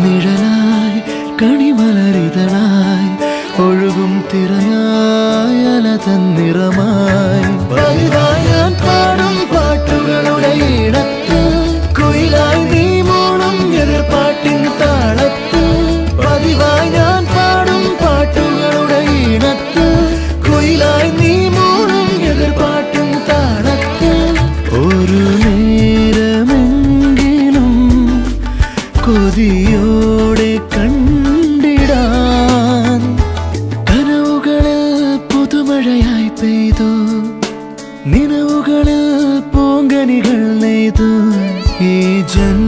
നിഴലായി കണിമലരിതളായി ഒഴുകും തിരയായി അല തന്നിറമായി പതിവായി ഞാൻ പാടും പാട്ടുകളുടെ ഇടത്ത് കുയിലായി നീ മൂളും എതിർപ്പാട്ടിൻ താളത്ത് പതിവായി ഞാൻ പാടും പാട്ടുകളുടെ ഇടത്ത് കുയിലായി നീ മൂളും എതിർപ്പാട്ടിൻ താളത്ത് ഒരു നേരമെങ്കിലും കൊതിയോടെ കണ്ടിടാൻ കനവുകളിൽ പുതുമഴയായി പെയ്തു നിലവുകളിൽ പൂങ്കനികൾ നെയ്തു ഈ ജന്മ